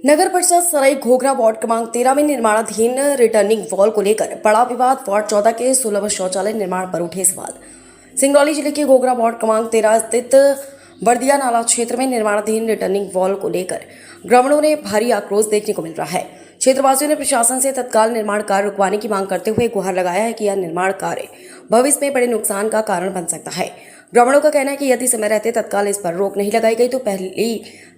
नगर परिषद सराई घोघरा वार्ड क्रमांक 13 में निर्माणाधीन रिटर्निंग वॉल को लेकर बड़ा विवाद। वार्ड 14 के सुलभ शौचालय निर्माण पर उठे सवाल। सिंगरौली जिले के घोघरा वार्ड क्रमांक 13 स्थित बर्दिया नाला क्षेत्र में निर्माणाधीन रिटर्निंग वॉल को लेकर ग्रामीणों ने भारी आक्रोश देखने को मिल रहा है। क्षेत्रवासियों ने प्रशासन से तत्काल निर्माण कार्य रुकवाने की मांग करते हुए गुहार लगाया है कि यह निर्माण कार्य भविष्य में बड़े नुकसान का कारण बन सकता है। ग्रामीणों का कहना है कि यदि समय रहते तत्काल इस पर रोक नहीं लगाई गई तो पहली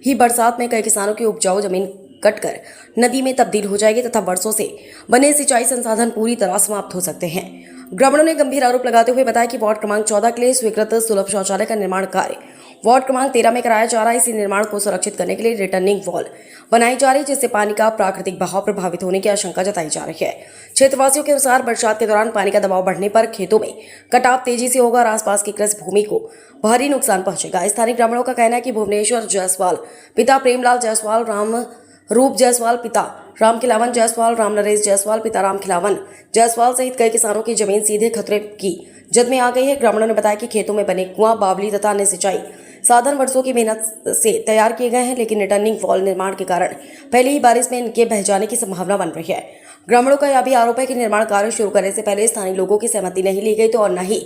ही बरसात में कई किसानों की उपजाऊ जमीन कटकर नदी में तब्दील हो जाएगी तथा वर्षों से बने सिंचाई संसाधन पूरी तरह समाप्त हो सकते हैं। ग्रामीणों ने गंभीर आरोप लगाते हुए बताया कि वार्ड क्रमांक 14 के लिए स्वीकृत सुलभ शौचालय का निर्माण कार्य वार्ड क्रमांक 13 में कराया जा रहा है। इसी निर्माण को सुरक्षित करने के लिए रिटर्निंग वॉल बनाई जा रही है, जिससे पानी का प्राकृतिक बहाव प्रभावित होने की आशंका जताई जा रही है। क्षेत्रवासियों के अनुसार बरसात के दौरान पानी का दबाव बढ़ने पर खेतों में कटाव तेजी से होगा और आसपास की कृषि भूमि को भारी नुकसान पहुंचेगा। स्थानीय ग्रामीणों का कहना है कि भुवनेश्वर जायसवाल पिता प्रेमलाल जायसवाल, राम रूप जायसवाल पिता राम खिलावन जायसवाल, राम नरेश जायसवाल पिता राम खिलावन जायसवाल सहित कई किसानों की जमीन सीधे खतरे की जद में आ गई है। ग्रामीणों ने बताया कि खेतों में बने कुआं, बावली तथा अन्य सिंचाई साधन वर्षों की मेहनत से तैयार किए गए हैं, लेकिन रिटर्निंग वॉल निर्माण के कारण पहली ही बारिश में इनके बह जाने की संभावना बन रही है। ग्रामीणों का यह भी आरोप है कि निर्माण कार्य शुरू करने से पहले स्थानीय लोगों की सहमति नहीं ली गई तो और न ही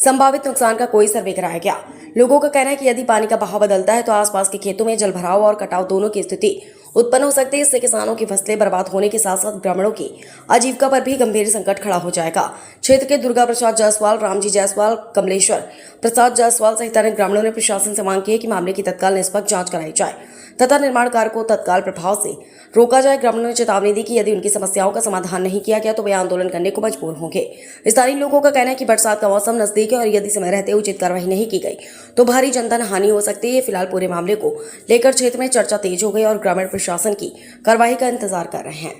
संभावित नुकसान का कोई सर्वे कराया गया। लोगों का कहना है कि यदि पानी का बहाव बदलता है तो आसपास के खेतों में जलभराव और कटाव दोनों की स्थिति उत्पन्न हो सकती है। इससे किसानों की फसलें बर्बाद होने के साथ साथ ग्रामीणों की आजीविका पर भी गंभीर संकट खड़ा हो जाएगा। क्षेत्र के दुर्गा प्रसाद जायसवाल, रामजी जायसवाल, कमलेश्वर प्रसाद जायसवाल सहित अन्य ग्रामीणों ने प्रशासन से मांग की है कि मामले की तत्काल निष्पक्ष जांच कराई जाए तथा निर्माण कार्य को तत्काल प्रभाव से रोका जाए। ग्रामीणों ने चेतावनी दी कि यदि उनकी समस्याओं का समाधान नहीं किया गया तो वे आंदोलन करने को मजबूर होंगे। स्थानीय लोगों का कहना है कि बरसात का मौसम नजदीक है और यदि समय रहते उचित कार्रवाई नहीं की गई तो भारी जनधन हानि हो सकती है। फिलहाल पूरे मामले को लेकर क्षेत्र में चर्चा तेज हो गई और ग्रामीण प्रशासन की कार्रवाई का इंतजार कर रहे हैं।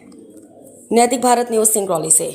नैतिक भारत न्यूज सिंगरौली से।